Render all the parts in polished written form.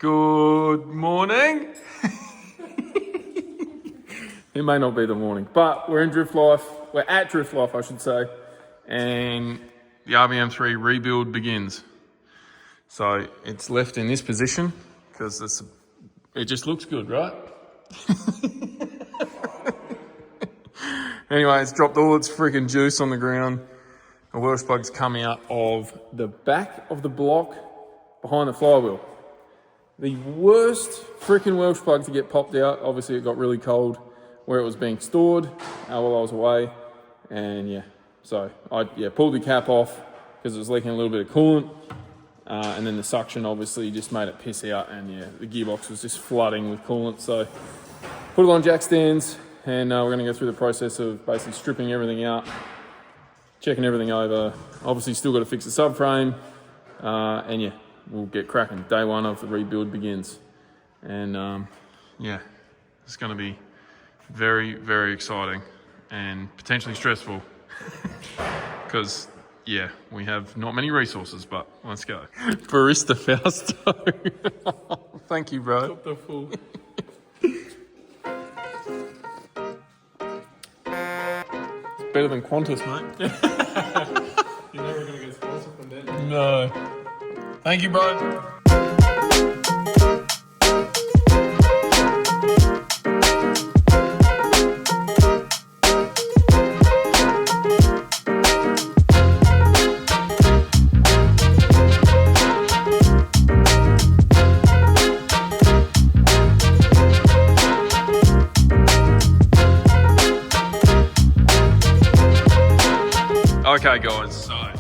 Good morning. It may not be the morning, but we're in Drift Life. We're at Drift Life, I should say. And the RBM3 rebuild begins. So it's left in this position because it just looks good, right? Anyway, it's dropped all its freaking juice on the ground. The Welsh plug's come out of the back of the block behind the flywheel. The worst freaking Welsh plug to get popped out. Obviously, it got really cold where it was being stored while I was away. And so I pulled the cap off because it was leaking a little bit of coolant. And then the suction obviously just made it piss out. And the gearbox was just flooding with coolant. So put it on jack stands. And we're going to go through the process of basically stripping everything out, checking everything over. Obviously, still got to fix the subframe. And we'll get cracking. Day one of the rebuild begins. And it's going to be very, very exciting and potentially stressful because, we have not many resources, but let's go. Barista Fausto. Thank you, bro. Top the full. It's better than Qantas, mate. You're never going to get sponsored from them. No. Thank you, bro. Okay, guys, so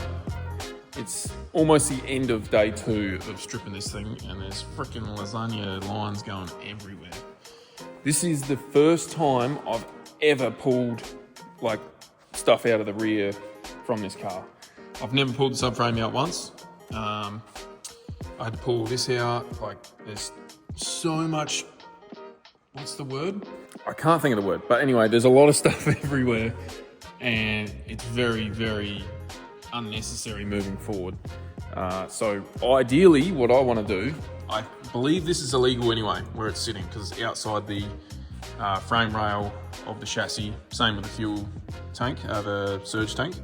it's almost the end of day 2 of stripping this thing, and there's freaking lasagna lines going everywhere. This is the first time I've ever pulled stuff out of the rear from this car. I've never pulled the subframe out once. I had to pull this out. There's so much. What's the word? I can't think of the word, but anyway, there's a lot of stuff everywhere. And it's very, very unnecessary moving forward. So ideally, what I want to do, I believe this is illegal anyway, where it's sitting, because it's outside the frame rail of the chassis. Same with the fuel tank, the surge tank.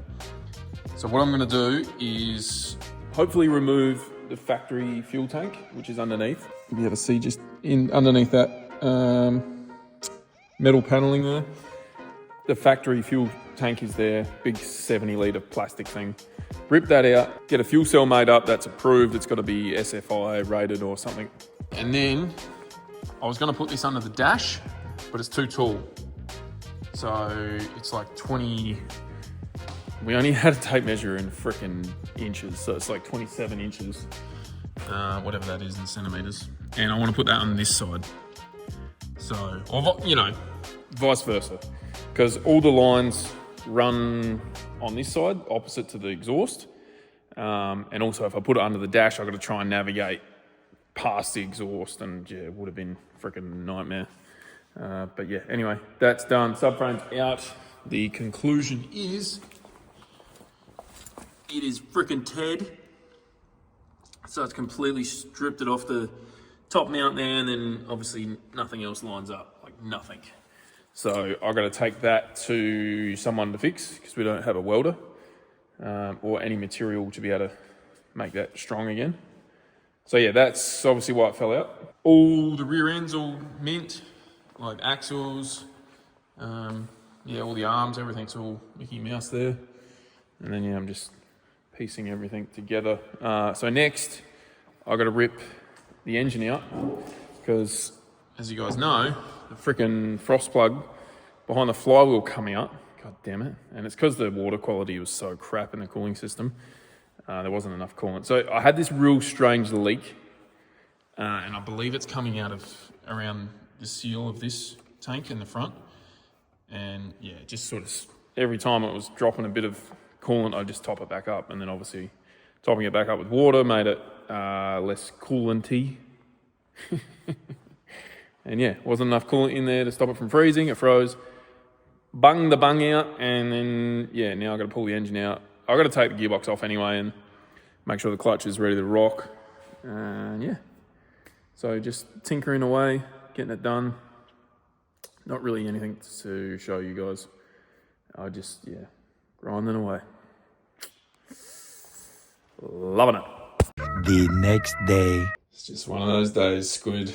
So what I'm going to do is hopefully remove the factory fuel tank, which is underneath. You'll be able to see just underneath that metal paneling there. The factory fuel tank is there, big 70-litre plastic thing. Rip that out, get a fuel cell made up that's approved. It's got to be SFI rated or something. And then I was going to put this under the dash, but it's too tall. So it's like 20. We only had a tape measure in freaking inches, so it's like 27 inches, whatever that is in centimetres. And I want to put that on this side. So, vice versa. Because all the lines run on this side, opposite to the exhaust. And also, if I put it under the dash, I've got to try and navigate past the exhaust, and it would have been a freaking nightmare. Anyway, that's done. Subframe's out. The conclusion is, it is freaking Ted. So it's completely stripped it off the top mount there, and then obviously nothing else lines up, nothing. So I've got to take that to someone to fix because we don't have a welder or any material to be able to make that strong again. So that's obviously why it fell out. All the rear ends all mint, like axles, all the arms, everything's all Mickey Mouse there. And then I'm just piecing everything together. So next I've got to rip the engine out because, as you guys know, the freaking frost plug behind the flywheel come out. God damn it. And it's because the water quality was so crap in the cooling system. There wasn't enough coolant. So I had this real strange leak. And I believe it's coming out of around the seal of this tank in the front. And just sort of every time it was dropping a bit of coolant, I'd just top it back up. And then obviously topping it back up with water made it less coolanty. And wasn't enough coolant in there to stop it from freezing. It froze. Bung the bung out, and then now I've got to pull the engine out. I've got to take the gearbox off anyway and make sure the clutch is ready to rock. And So just tinkering away, getting it done. Not really anything to show you guys. I just, yeah, grinding away. Loving it. The next day. It's just one of those days, Squid.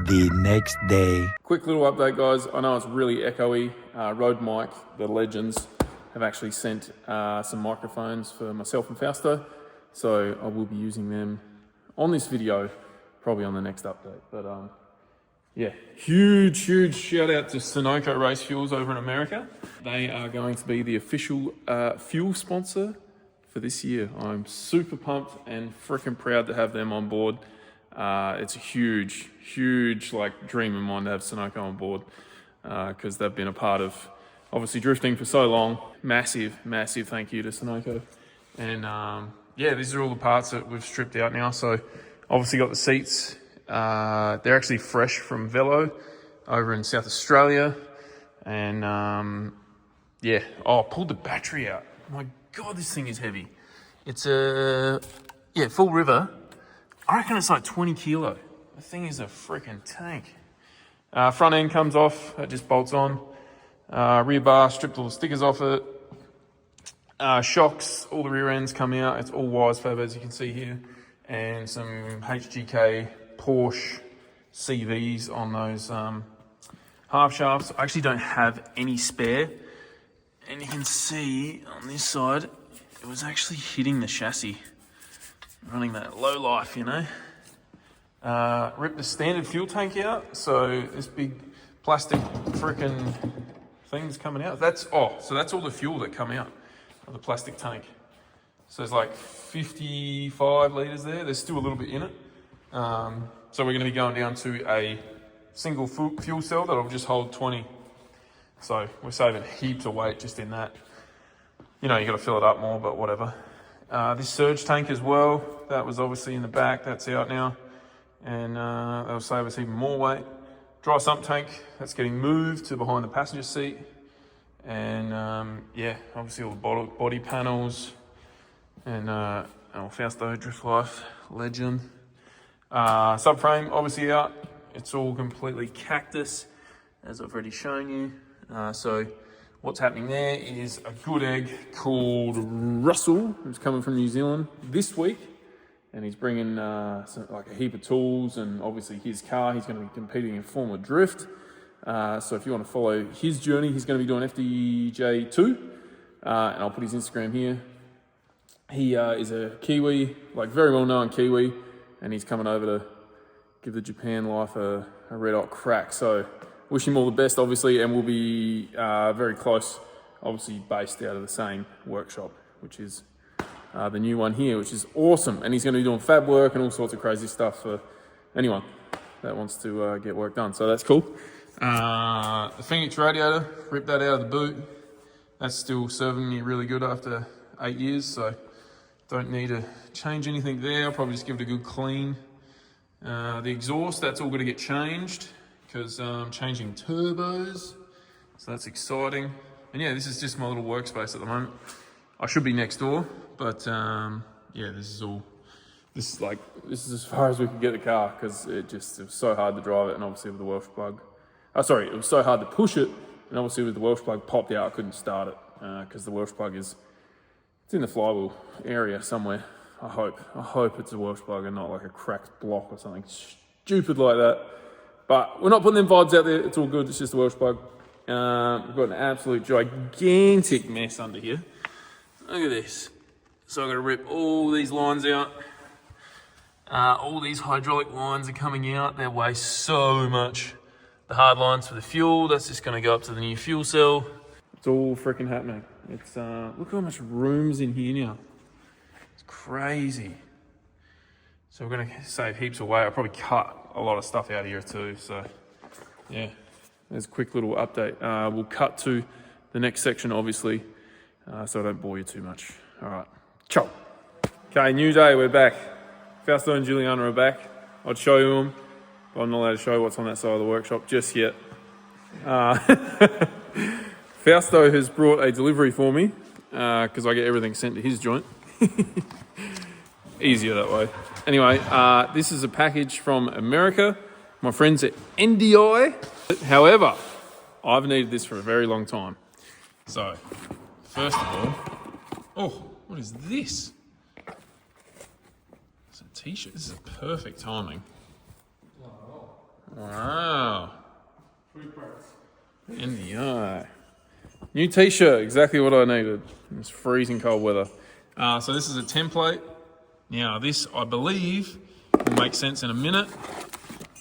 The next day. Quick little update, guys. I know it's really echoey. Rode Mic, the legends, have actually sent some microphones for myself and Fausto. So I will be using them on this video, probably on the next update. But yeah, huge shout out to Sunoco Race Fuels over in America. They are going to be the official fuel sponsor for this year. I'm super pumped and freaking proud to have them on board. It's a huge like dream of mine to have Sunoco on board because they've been a part of obviously drifting for so long. Massive thank you to Sunoco. And yeah, these are all the parts that we've stripped out now. So obviously got the seats. They're actually fresh from Velo over in South Australia. And yeah, pulled the battery out. My God, this thing is heavy. It's a full river. I reckon it's like 20 kilo. The thing is a freaking tank. Front end comes off, it just bolts on. Rear bar, stripped all the stickers off it. Shocks, all the rear ends come out. It's all wise fab as you can see here. And some HGK Porsche CVs on those half shafts. I actually don't have any spare. And you can see on this side, it was actually hitting the chassis. Running that low life, you know. Ripped the standard fuel tank out, so this big plastic frickin' thing's coming out. So that's all the fuel that come out of the plastic tank. So there's like 55 litres there. There's still a little bit in it. So we're going to be going down to a single fuel cell that'll just hold 20. So we're saving heaps of weight just in that. You know, you got to fill it up more, but whatever. This surge tank as well, that was obviously in the back, that's out now. And that'll save us even more weight. Dry sump tank, that's getting moved to behind the passenger seat. And yeah, obviously all the body panels. And Fausto, Drift Life, legend. Subframe, obviously out. It's all completely cactus, as I've already shown you. So what's happening there is a good egg called Russell, who's coming from New Zealand this week. And he's bringing like a heap of tools and obviously his car. He's going to be competing in Formula Drift. So if you want to follow his journey, he's going to be doing FDJ2. And I'll put his Instagram here. He is a Kiwi, like very well known Kiwi. And he's coming over to give the Japan life a red hot crack. So wish him all the best, obviously. And we'll be very close, obviously based out of the same workshop, which is the new one here, which is awesome. And he's going to be doing fab work and all sorts of crazy stuff for anyone that wants to get work done. So that's cool. The Phoenix radiator, ripped that out of the boot. That's still serving me really good after 8 years, so don't need to change anything there. I'll probably just give it a good clean. The exhaust, that's all going to get changed because I'm changing turbos, so that's exciting. And yeah, this is just my little workspace at the moment. I should be next door, but yeah, this is as far as we could get the car because it was so hard to drive it, and obviously with the Welsh plug. It was so hard to push it, and obviously with the Welsh plug popped out, I couldn't start it because the Welsh plug it's in the flywheel area somewhere. I hope it's a Welsh plug and not like a cracked block or something stupid like that. But we're not putting them VODs out there. It's all good. It's just a Welsh plug. We've got an absolute gigantic mess under here. Look at this. So I'm going to rip all these lines out. All these hydraulic lines are coming out. They weigh so much. The hard lines for the fuel, that's just going to go up to the new fuel cell. It's all freaking happening. It's look how much room's in here now. It's crazy. So we're going to save heaps of weight. I'll probably cut a lot of stuff out of here too. So yeah, there's a quick little update. We'll cut to the next section, obviously, so I don't bore you too much. All right, ciao. Okay, new day, we're back. Fausto and Juliana are back. I'd show you them, but I'm not allowed to show you what's on that side of the workshop just yet. Fausto has brought a delivery for me because I get everything sent to his joint. Easier that way. Anyway, this is a package from America. My friends at NDI. However, I've needed this for a very long time. So, first of all, oh, what is this? It's a t-shirt. This is a perfect timing. Wow. NDI. New t-shirt, exactly what I needed. It's freezing cold weather. So this is a template. Now this, I believe, will make sense in a minute.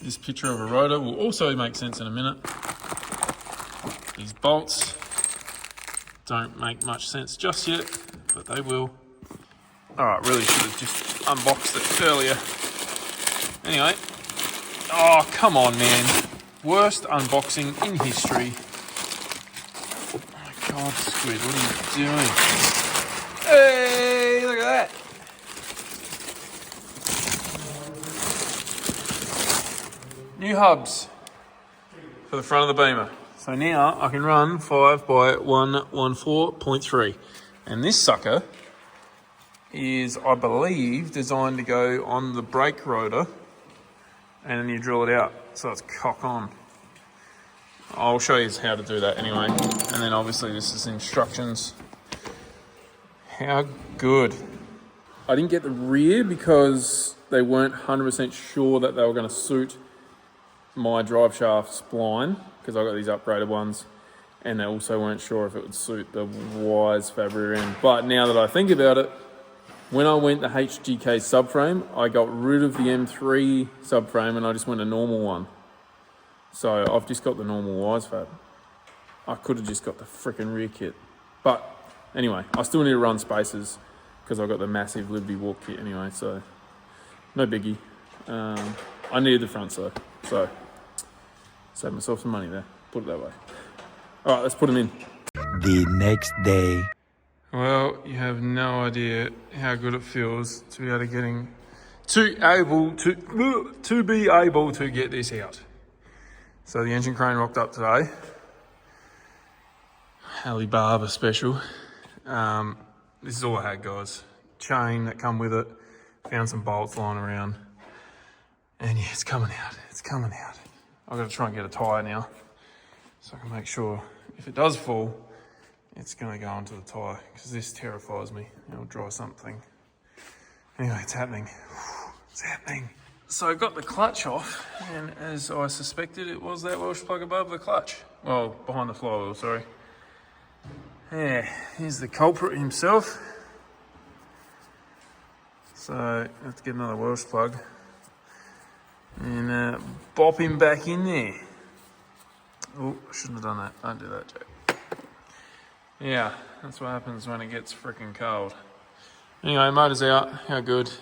This picture of a rotor will also make sense in a minute. These bolts don't make much sense just yet, but they will. Alright, really should have just unboxed it earlier. Anyway. Oh, come on, man. Worst unboxing in history. Oh my God, Squid, what are you doing? Hey, look at that. New hubs for the front of the Beamer. So now I can run 5x114.3. And this sucker is, I believe, designed to go on the brake rotor, and then you drill it out so it's cock on. I'll show you how to do that anyway. And then obviously this is instructions. How good. I didn't get the rear because they weren't 100% sure that they were going to suit my drive shaft spline, because I got these upgraded ones, and they also weren't sure if it would suit the Wise fabric end. But now that I think about it, when I went the HGK subframe, I got rid of the M3 subframe and I just went a normal one. So I've just got the normal Wise fab. I could have just got the freaking rear kit. But anyway, I still need to run spacers because I've got the massive Liberty Walk kit anyway, so no biggie. I needed the front so save myself some money there, put it that way. All right, let's put them in. The next day. Well, you have no idea how good it feels to be able to get this out. So the engine crane rocked up today. Alibaba special. This is all I had, guys. Chain that come with it. Found some bolts lying around. And yeah, it's coming out. It's coming out. I've got to try and get a tyre now, so I can make sure if it does fall, it's going to go onto the tyre, because this terrifies me. It'll dry something. Anyway, it's happening. It's happening. So I got the clutch off, and as I suspected, it was that Welsh plug above the clutch. Well, behind the flywheel, sorry. Yeah, here's the culprit himself. So I have to get another Welsh plug and bop him back in there. Oh, I shouldn't have done that. Don't do that, Jack. Yeah, that's what happens when it gets freaking cold. Anyway, motor's out. How good.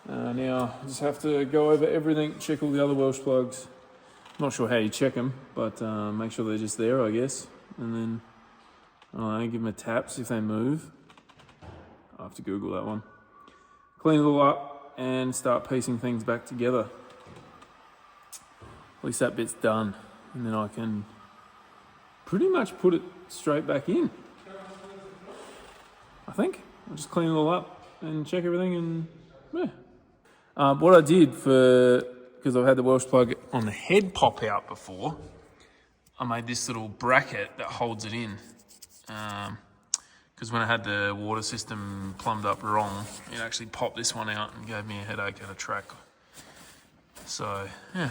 Now, I just have to go over everything, check all the other Welsh plugs, Not sure how you check them, but make sure they're just there, I guess. And then, I don't know, give them a tap, see if they move. I have to Google that one. Clean it all up and start piecing things back together. At least that bit's done. And then I can pretty much put it straight back in. I think. I'll just clean it all up and check everything and, yeah. What I did because I've had the Welsh plug on the head pop out before, I made this little bracket that holds it in. Because when I had the water system plumbed up wrong, it actually popped this one out and gave me a headache at a track. So, yeah,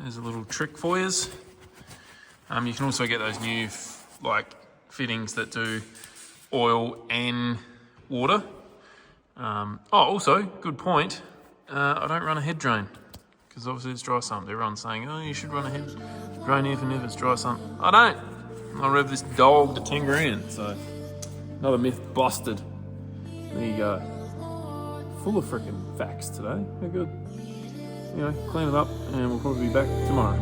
there's a little trick for you. You can also get those new fittings that do oil and water. Also, good point, I don't run a head drain. Because obviously it's dry sump. Everyone's saying, oh, you should run a head drain even if it's dry sump. I don't. I rev this dog to 10 grand, so another myth busted. There you go. Full of freaking facts today. They're good. Anyway, clean it up and we'll probably be back tomorrow.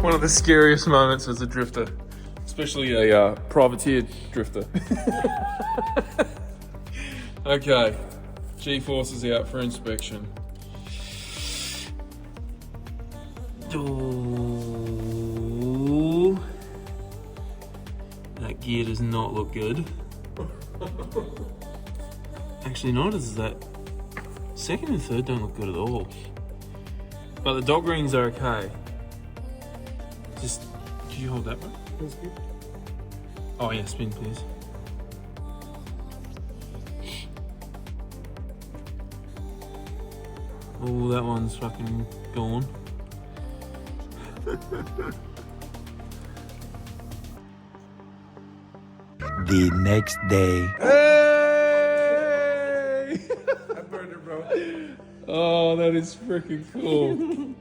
One of the scariest moments as a drifter, especially a privateer drifter. Okay, G-force is out for inspection. Oh, that gear does not look good. Actually, neither does that. Second and third don't look good at all. But the dog rings are okay. Just, could you hold that one? Oh yeah, spin please. Oh, that one's fucking gone. The next day. Hey! I burned it, bro. Oh, that is freaking cool.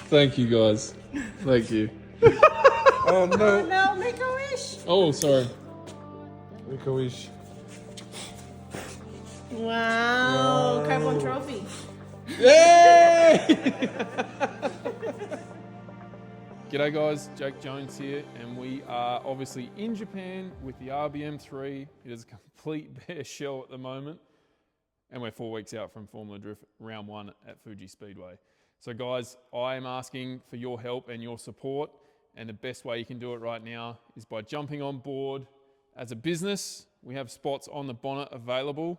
Thank you, guys. Thank you. Oh no. Oh no, make a wish. Oh, sorry. Make a wish. Wow, carbon trophy. Yay! G'day guys, Jake Jones here, and we are obviously in Japan with the RBM3. It is a complete bare shell at the moment, and we're 4 weeks out from Formula Drift Round 1 at Fuji Speedway. So guys, I am asking for your help and your support, and the best way you can do it right now is by jumping on board as a business. We have spots on the bonnet available.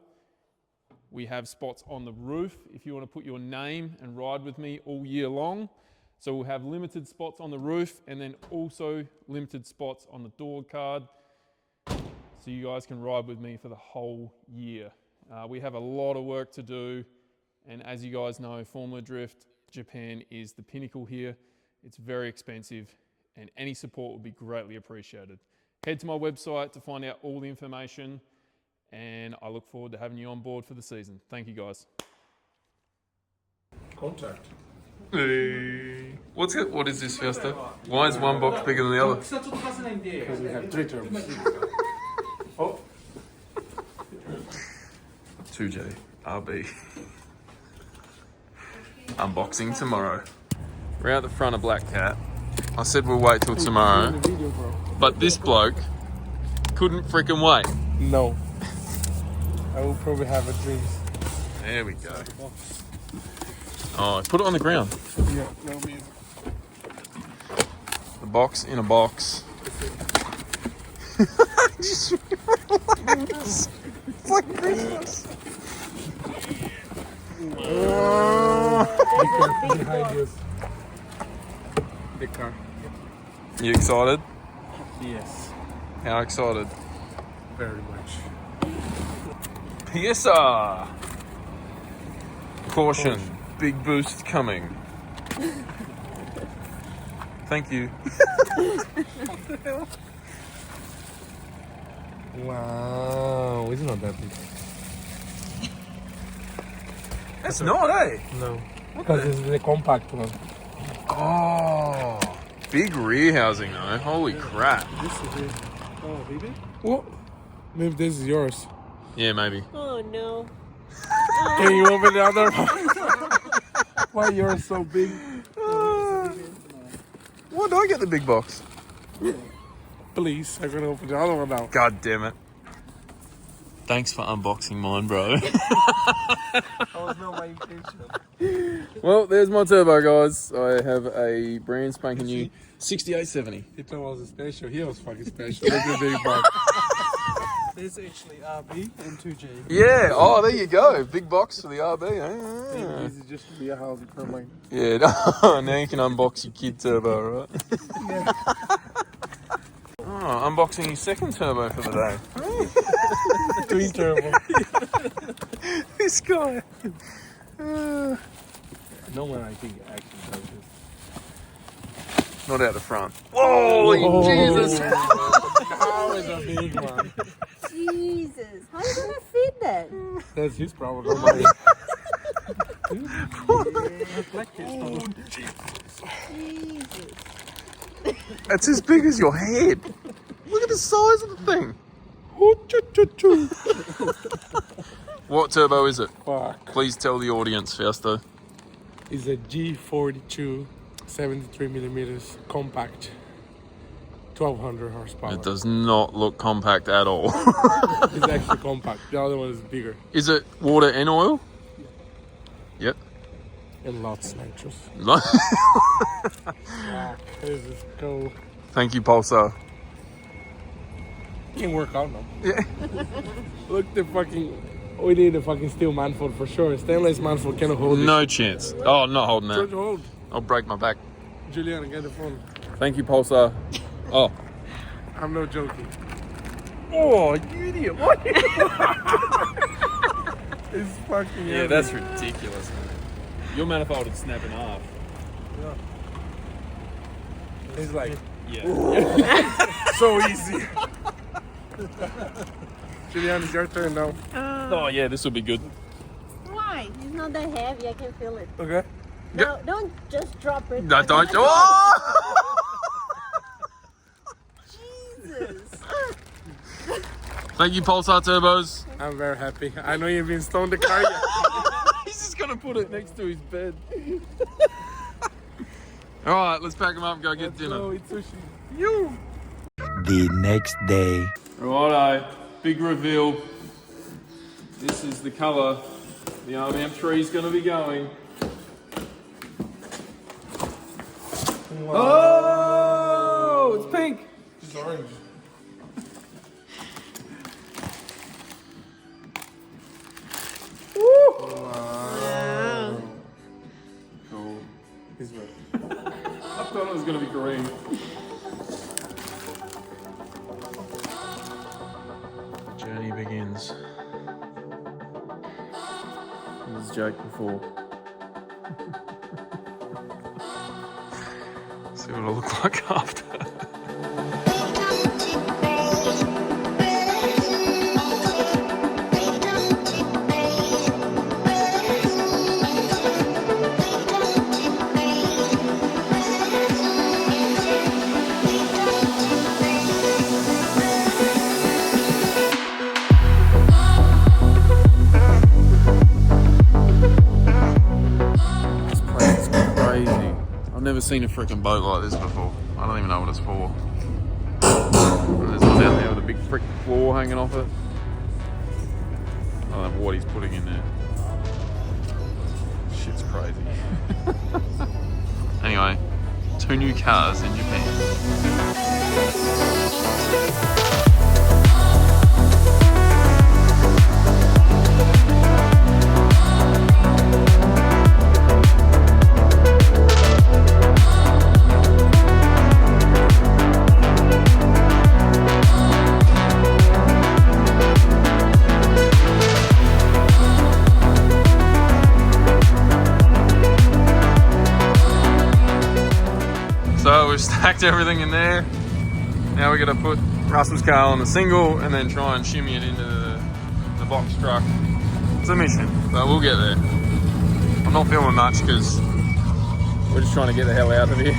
We have spots on the roof if you want to put your name and ride with me all year long. So we'll have limited spots on the roof and then also limited spots on the door card, so you guys can ride with me for the whole year. We have a lot of work to do, and as you guys know, Formula Drift Japan is the pinnacle here. It's very expensive, and any support would be greatly appreciated. Head to my website to find out all the information, and I look forward to having you on board for the season. Thank you, guys. Contact. Hey. What is this, Fiesta? Why is one box bigger than the other? Because we have 3 terms. Oh. 2J RB. Unboxing tomorrow. We're out the front of Black Cat. I said we'll wait till tomorrow, but this bloke couldn't freaking wait. No. I will probably have a dream. There we go. Oh, put it on the ground. Yeah, that'll be easy. The box in a box. Just relax. It's like Christmas. Behind you. Big car. You excited? Yes. How excited? Very much. PSR. Caution. Big boost coming. Thank you. Wow, it's not that big. It's not, eh? No. Because this is the compact one. Oh, big rear housing though. Holy crap. This is it. Oh, baby. What? Maybe this is yours. Yeah, maybe. Oh no. Can you open the other one? Why yours so big? Why do I get the big box? Please, I'm gonna open the other one now. God damn it. Thanks for unboxing mine, bro. That was not my intention. Well, there's my turbo, guys. I have a brand spanking new 6870. Hitler was special. He was fucking special. Look at the big box. This is actually RB and 2J. Yeah, oh, there you go. Big box for the RB. Eh? This is just to be a house for mine. Yeah, now you can unbox your kid turbo, right? Oh, unboxing your second turbo for the day. Twin turbo. This guy. No one, I think, actually does this. Not out the front. Holy Jesus! How is a big one? Jesus. How are you gonna fit that? That's his problem, not mine. Jesus. That's as big as your head. Look at the size of the thing. What turbo is it? Fuck. Please tell the audience, Fausto. It's a G42 73 millimeters compact. 1200 horsepower. It does not look compact at all. It's actually compact. The other one is bigger. Is it water and oil? Yep. And lots nitrous. Thank Let's just go. you, Pulsar. Can work out now. Yeah. Look, the fucking. We need a fucking steel manifold for sure. Stainless manifold cannot hold it. No chance. Oh, I'm not holding George, that. hold. I'll break my back. Juliana, get the phone. Thank you, Pulsar. Oh. I'm not joking. Oh, you idiot. What? It's fucking Yeah, heavy. that's ridiculous, man. Your manifold would snap in half. It's like Yeah. so easy. Juliana, it's your turn now. Oh, yeah, this will be good. Why? It's not that heavy. I can feel it. Okay. No, don't just drop it. No, don't. Oh! Jesus. Thank you, Pulsar Turbos. I'm very happy. I know you've been stoned the car yet. He's just going to put it next to his bed. All right, let's pack him up and go get dinner. No, it's sushi. You. The next day. Righto, big reveal. This is the colour the RBM3 is going to be going. Oh, it's pink. It's orange. Wow. Cool. It's red. I thought it was going to be green. The journey begins. This is Jake before. See what it'll look like after. I've never seen a freaking boat like this before. I don't even know what it's for. And there's one down there with a big brick floor hanging off it. I don't know what he's putting in there. Shit's crazy. Anyway, 2 new cars in Japan. So we've stacked everything in there. Now we're gonna put Russell's car on the single and then try and shimmy it into the box truck. It's a mission, but we'll get there. I'm not filming much because we're just trying to get the hell out of here.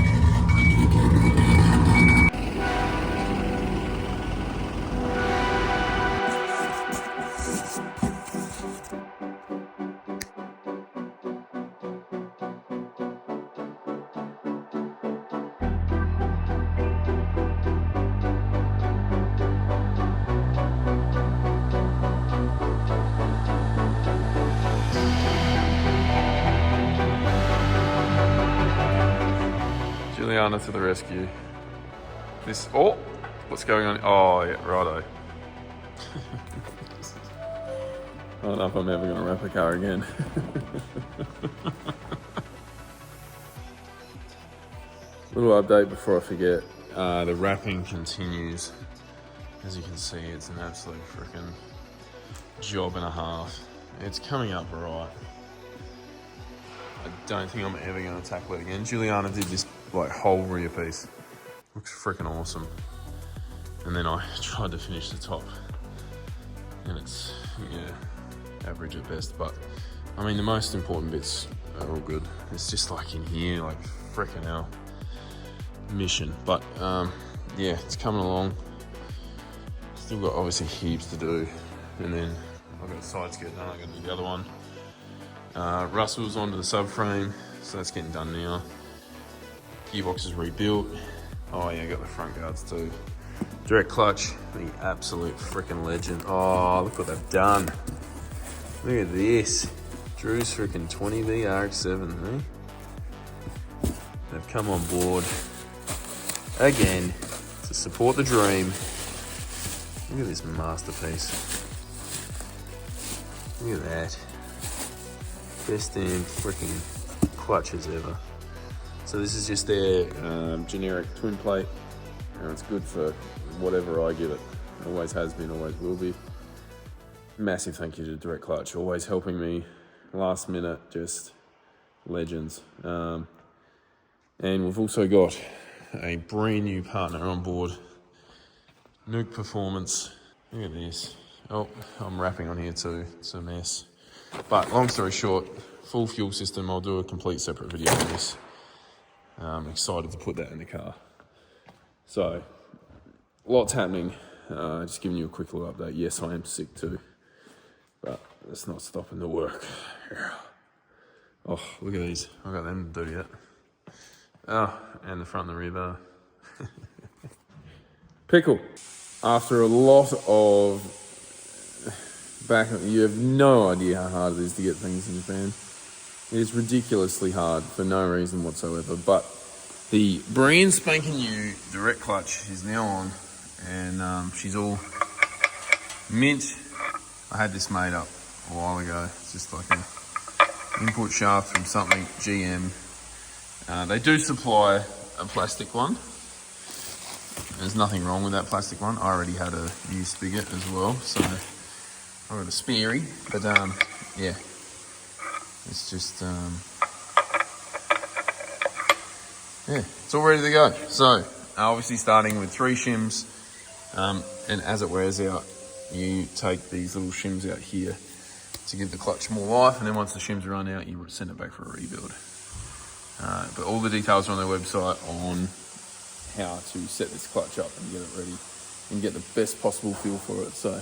Juliana to the rescue. This, oh, what's going on? Oh, yeah, righto. I don't know if I'm ever going to wrap a car again. Little update before I forget. The wrapping continues. As you can see, it's an absolute freaking job and a half. It's coming up right. I don't think I'm ever going to tackle it again. Juliana did this like whole rear piece. Looks freaking awesome. And then I tried to finish the top. And it's, yeah, average at best. But, I mean, the most important bits are all good. It's just like in here, like freaking hell. Mission. But, yeah, it's coming along. Still got obviously heaps to do. And then I've got a side skirt done. I've got to do the other one. Russell's onto the subframe, so that's getting done now. Gearbox is rebuilt. Oh yeah, got the front guards too. Direct clutch, the absolute freaking legend. Oh, look what they've done. Look at this. Drew's freaking 20V RX7, eh? They've come on board again to support the dream. Look at this masterpiece. Look at that. Best damn freaking clutches ever. So this is just their generic twin plate, and it's good for whatever I give it. It always has been, always will be. Massive thank you to Direct Clutch, always helping me last minute, just legends. And we've also got a brand new partner on board, Nuke Performance. Look at this. Oh, I'm wrapping on here too, it's a mess. But long story short, full fuel system. I'll do a complete separate video on this. I'm excited to put that in the car. So, lots happening. Just giving you a quick little update. Yes, I am sick too, but that's not stopping the work. Oh, look at these. I've got them to do yet. Oh, and the front and the rear bar. Pickle. After a lot of you have no idea how hard it is to get things in Japan. It is ridiculously hard for no reason whatsoever, but the brand spanking new Direct Clutch is now on, and she's all mint. I had this made up a while ago. It's just like an input shaft from something GM. They do supply a plastic one. There's nothing wrong with that plastic one. I already had a used spigot as well, so I got a sparey, but yeah, it's just yeah, it's all ready to go. So obviously starting with 3 shims, and as it wears out, you take these little shims out here to give the clutch more life, and then once the shims run out, you send it back for a rebuild. But all the details are on their website on how to set this clutch up and get it ready and get the best possible feel for it. So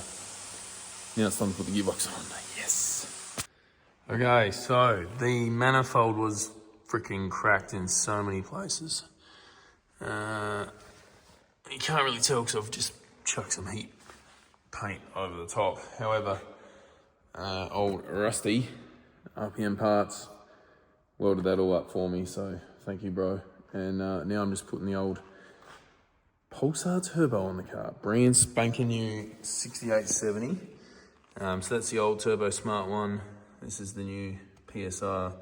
now it's time to put the gearbox on. Yes. Okay, so the manifold was freaking cracked in so many places. You can't really tell because I've just chucked some heat paint over the top. However, old Rusty, RBM Parts, welded that all up for me, so thank you, bro. And now I'm just putting the old Pulsar turbo on the car. Brand spanking new 6870. So that's the old Turbo Smart one. This is the new PSR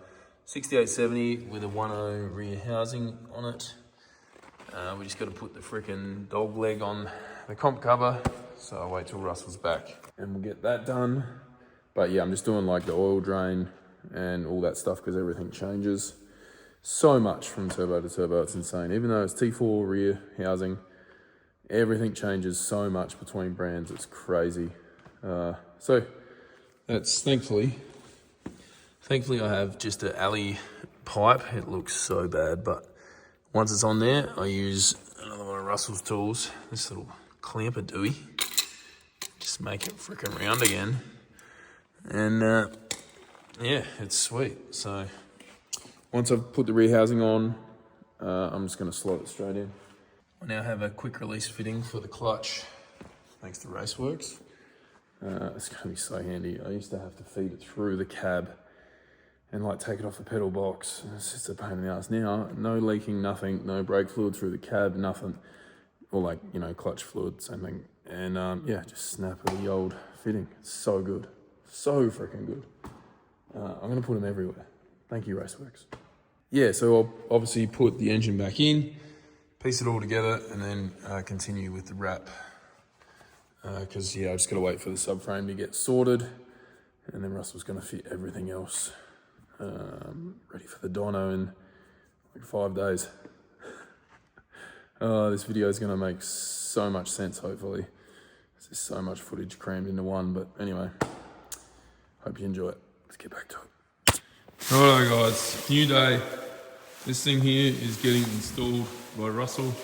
6870 with a 1.0 rear housing on it. We just got to put the freaking dog leg on the comp cover. So I'll wait till Russell's back and we'll get that done. But yeah, I'm just doing like the oil drain and all that stuff because everything changes so much from turbo to turbo. It's insane. Even though it's T4 rear housing, everything changes so much between brands. It's crazy. So that's thankfully Thankfully I have just an alley pipe. It looks so bad, but once it's on there, I use another one of Russell's tools, this little clamper dewey. Just make it freaking round again. And yeah, it's sweet. So once I've put the rehousing on, I'm just gonna slot it straight in. I now have a quick release fitting for the clutch, thanks to Raceworks. It's gonna be so handy. I used to have to feed it through the cab and like take it off the pedal box. It's just a pain in the ass. Now, no leaking, nothing, no brake fluid through the cab, nothing. Or like, you know, clutch fluid, same thing. And yeah, just snap of the old fitting. It's so good, so freaking good. I'm gonna put them everywhere. Thank you, Raceworks. Yeah, so I'll obviously put the engine back in, piece it all together, and then continue with the wrap. Because yeah, I just gotta wait for the subframe to get sorted, and then Russell's gonna fit everything else ready for the dyno in like 5 days. This video is gonna make so much sense, hopefully. There's so much footage crammed into one, but anyway, hope you enjoy it. Let's get back to it. Righto guys, new day. This thing here is getting installed by Russell.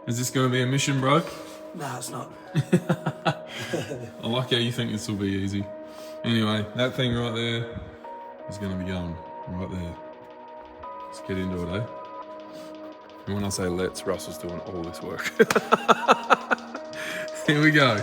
Is this gonna be a mission, bro? Nah, it's not. I like how you think this will be easy. Anyway, that thing right there is gonna be going right there. Let's get into it, eh? And when I say let's, Russell's doing all this work. Here we go.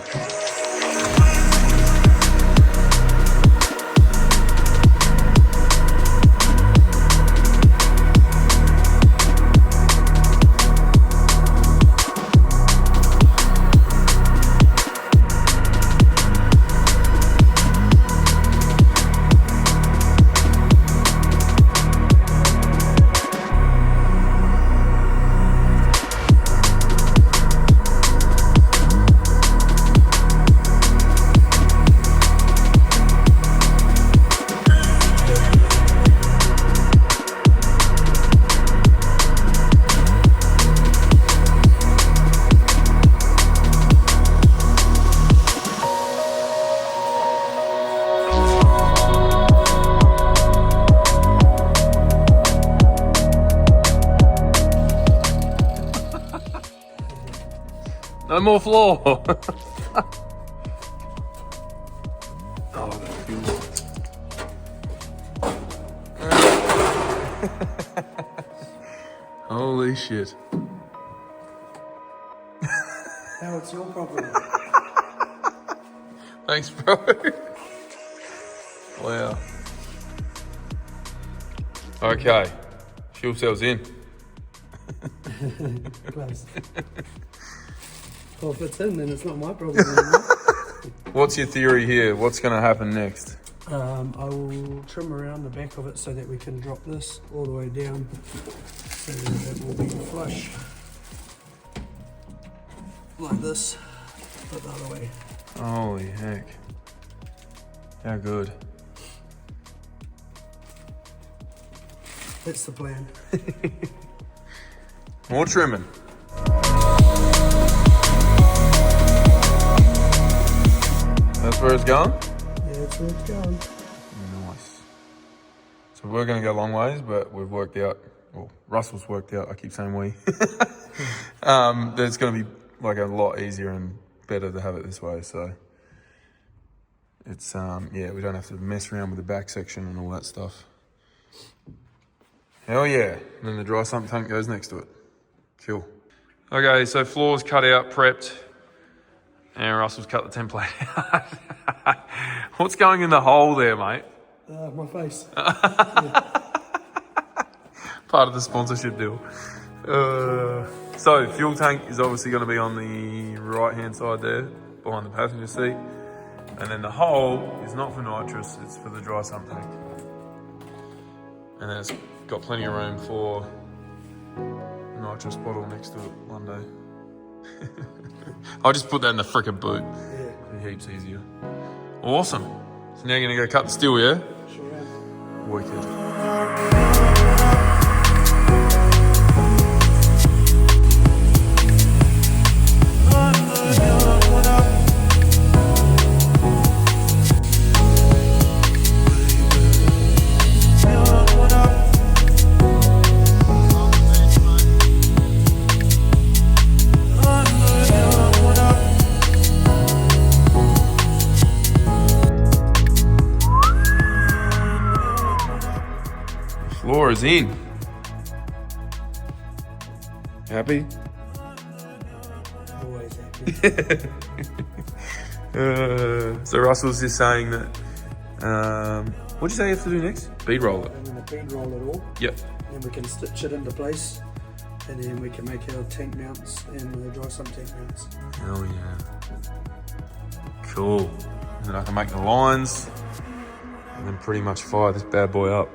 No more floor. Oh, that feels. Holy shit. Now it's your problem. Thanks, bro. Wow. Okay. Fuel cell's in. Close. Well, if it's in, then it's not my problem anymore. What's your theory here? What's going to happen next? I will trim around the back of it so that we can drop this all the way down so that it will be flush. Like this, but the other way. Holy heck. How good. That's the plan. More trimming. That's where it's going? Yeah, that's where it's going. Nice. So we're going to go a long ways, but we've worked out, well, Russell's worked out, I keep saying we, that it's going to be like a lot easier and better to have it this way. So it's, yeah, we don't have to mess around with the back section and all that stuff. Hell yeah. And then the dry sump tank goes next to it. Cool. Okay, so floor's cut out, prepped. And Russell's cut the template out. What's going in the hole there, mate? My face. Part of the sponsorship deal. So, fuel tank is obviously going to be on the right-hand side there, behind the passenger seat. And then the hole is not for nitrous, it's for the dry sump tank. And then it's got plenty of room for a nitrous bottle next to it one day. I'll just put that in the frickin' boot. Yeah. Heaps easier. Awesome. So now you're gonna go cut the steel, yeah? Sure am. Wicked. is in. Happy? Always happy. So Russell's just saying that. What do you say you have to do next? Bead roll it. I'm going to bead roll it all. Yep. And we can stitch it into place. And then we can make our tank mounts and dry some tank mounts. Oh yeah. Cool. And then I can make the lines. And then pretty much fire this bad boy up.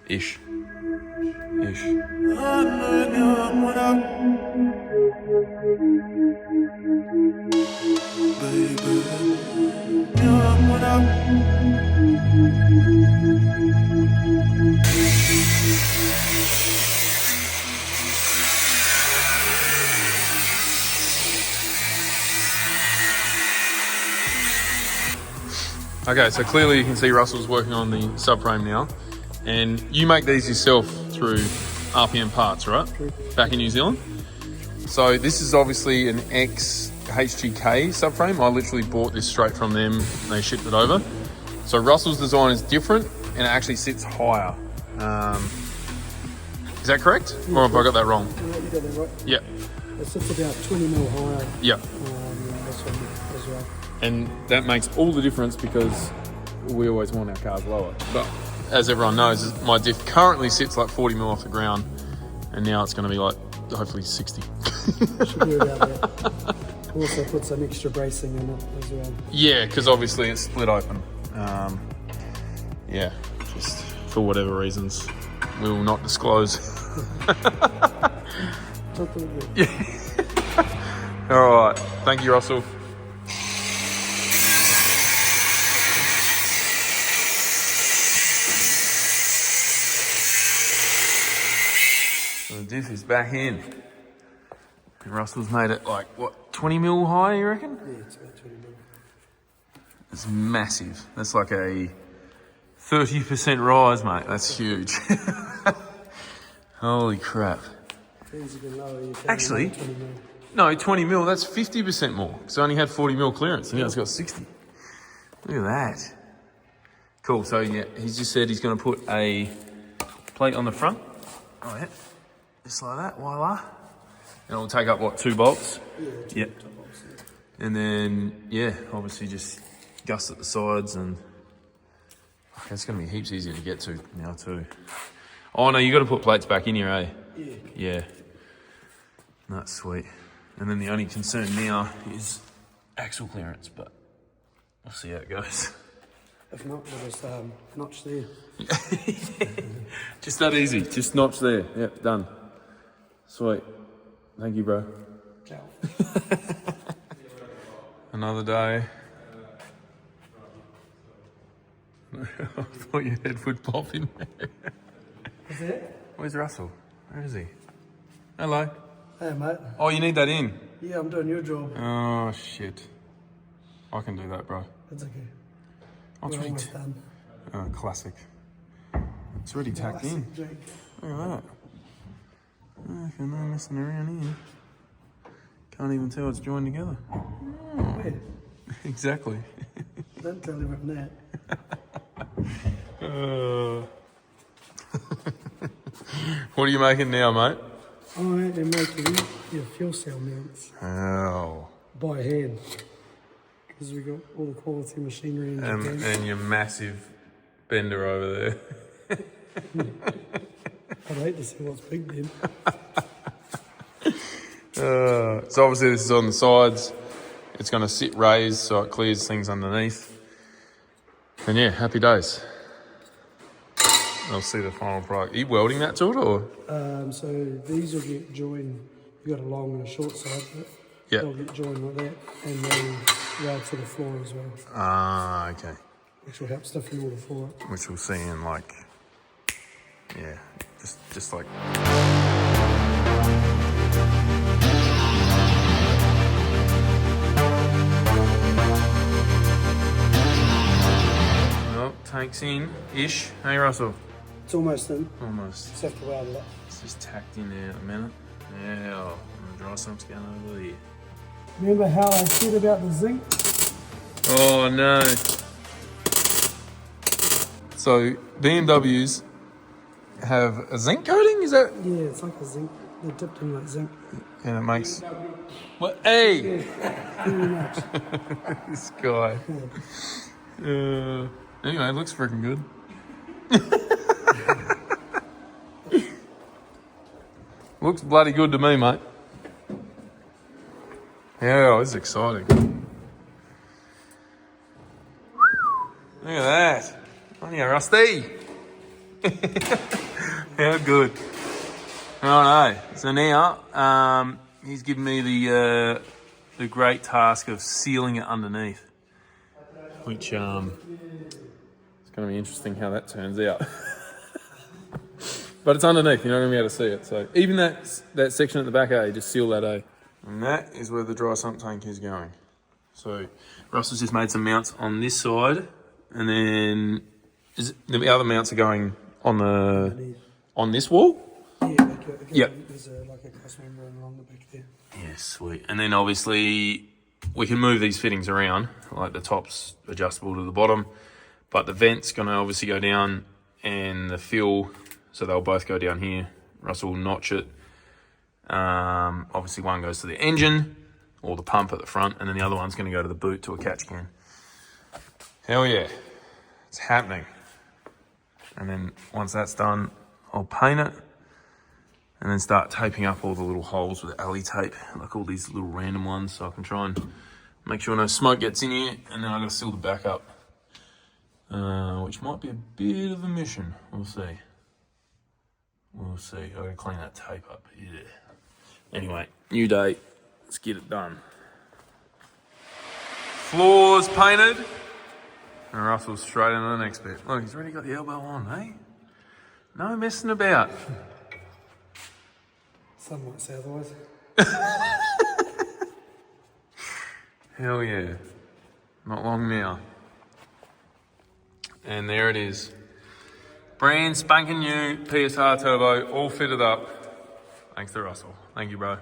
Ish. Okay, so clearly you can see Russell's working on the subframe now. And you make these yourself through RBM Parts, right? Back in New Zealand. So this is obviously an ex-HGK subframe. I literally bought this straight from them. They shipped it over. So Russell's design is different and it actually sits higher. Is that correct? Or have I got that wrong? No, you got that right. Yeah. It sits about 20 mil higher. Yeah. This one as well. And that makes all the difference because we always want our cars lower. But as everyone knows, my diff currently sits like 40 mil off the ground, and now it's going to be like hopefully 60. Should be about that. Also put some extra bracing in it as well. Yeah, because obviously it's split open. Yeah, just for whatever reasons, we will not disclose. Yeah. All right. Thank you, Russell. So the diff is back in. And Russell's made it like, what, 20 mil high, you reckon? Yeah, it's about 20 mil. It's massive. That's like a 30% rise, mate. That's huge. Holy crap. Things you can lower, you can Actually, 20 mil. no, 20 mil, that's 50% more. Because I only had 40 mil clearance, and now it's got 60. Look at that. Cool, so yeah, he's just said he's going to put a plate on the front. Oh yeah, just like that, voila. And it'll take up, what, 2 bolts? Yeah. And then, yeah, obviously just gusset the sides and... Okay, it's going to be heaps easier to get to now too. Oh no, you got to put plates back in here, eh? Yeah. Yeah. That's sweet. And then the only concern now is axle clearance, but we'll see how it goes. If not, we'll just notch there. Just that easy. Just notch there. Yep, done. Sweet. Thank you, bro. Ciao. Another day. I thought your head would pop in there. Is that? Where's Russell? Where is he? Hello. Hey, mate. Oh, you need that in? Yeah, I'm doing your job. Oh, shit. I can do that, bro. It's okay. Oh, it's We're already almost done. oh, classic. It's already tacked in. Classic Jake. Look at that. Oh, no messing around here. Can't even tell it's joined together. Where? Exactly. Don't tell everyone that. What are you making now, mate? I am making your fuel cell mounts Oh. by hand. Because we got all the quality machinery in Japan. And your massive bender over there. I'd hate to see what's big then. So obviously this is on the sides. It's going to sit raised so it clears things underneath. And yeah, happy days. I'll see the final product. Are you welding that to it or? So these will get joined. You got a long and a short side, but Yeah. they'll get joined like that, and then railed to the floor as well, Ah, okay. which will help stiffen all the floor up. Which we'll see in like, yeah, just like. Oh, tank's in-ish. Hey, Russell. It's almost in. Almost. Just have to weld it up. It's just tacked in there in a minute. Yeah, I'm gonna dry some scan over there. Remember how I said about the zinc? Oh no. So BMWs have a zinc coating? Is that? Yeah, it's like a zinc. They're dipped in like zinc. And it makes. What? Hey! Very much. This guy. Anyway, it looks freaking good. Looks bloody good to me, mate. Yeah, this is exciting. Look at that. Oh, yeah, Rusty. How good. Oh no. So now, he's given me the great task of sealing it underneath, which it's going to be interesting how that turns out. But it's underneath, you're not going to be able to see it. So even that section at the back, just seal that, And that is where the dry sump tank is going. So Russell's just made some mounts on this side, and then the other mounts are going on this wall. Yeah, Yep. There's like a cross member along the back there. Yeah, sweet. And then obviously we can move these fittings around, like the top's adjustable to the bottom, but the vent's going to obviously go down, and the fuel, so they'll both go down here. Russell will notch it. Obviously one goes to the engine or the pump at the front, and then the other one's going to go to the boot to a catch can. Hell yeah, it's happening. And then once that's done, I'll paint it and then start taping up all the little holes with alley tape, like all these little random ones, so I can try and make sure no smoke gets in here. And then I've got to seal the back up, which might be a bit of a mission. We'll see. We'll see. I've got to clean that tape up. Yeah. Anyway, new day. Let's get it done. Floors painted. And Russell's straight into the next bit. Look, he's already got the elbow on, eh? No messing about. Some might say otherwise. Hell yeah. Not long now. And there it is. Brand spanking new PSR turbo, all fitted up. Thanks to Russell. Thank you, bro.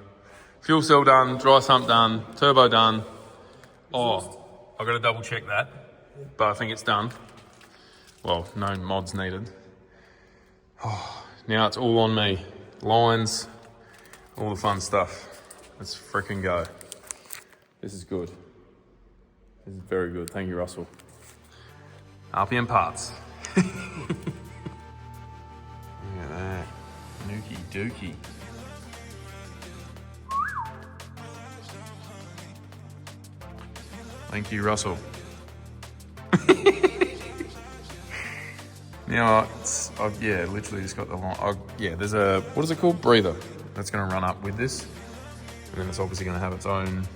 Fuel cell done, dry sump done, turbo done. Oh, I've got to double check that, but I think it's done. Well, no mods needed. Oh, now it's all on me. Lines, all the fun stuff. Let's freaking go. This is good. This is very good. Thank you, Russell. RBM parts. Look at that. Nookie dookie. Thank you, Russell. Now, yeah, literally just got the line. Yeah, there's a, what is it called? Breather. That's going to run up with this. And then it's obviously going to have its own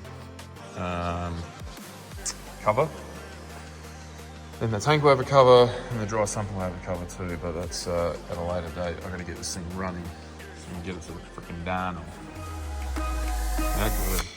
cover. Then the tank will have a cover, and the dry sump will have a cover too, but that's at a later date. I've got to get this thing running so we can get it to the freaking dyno. That good.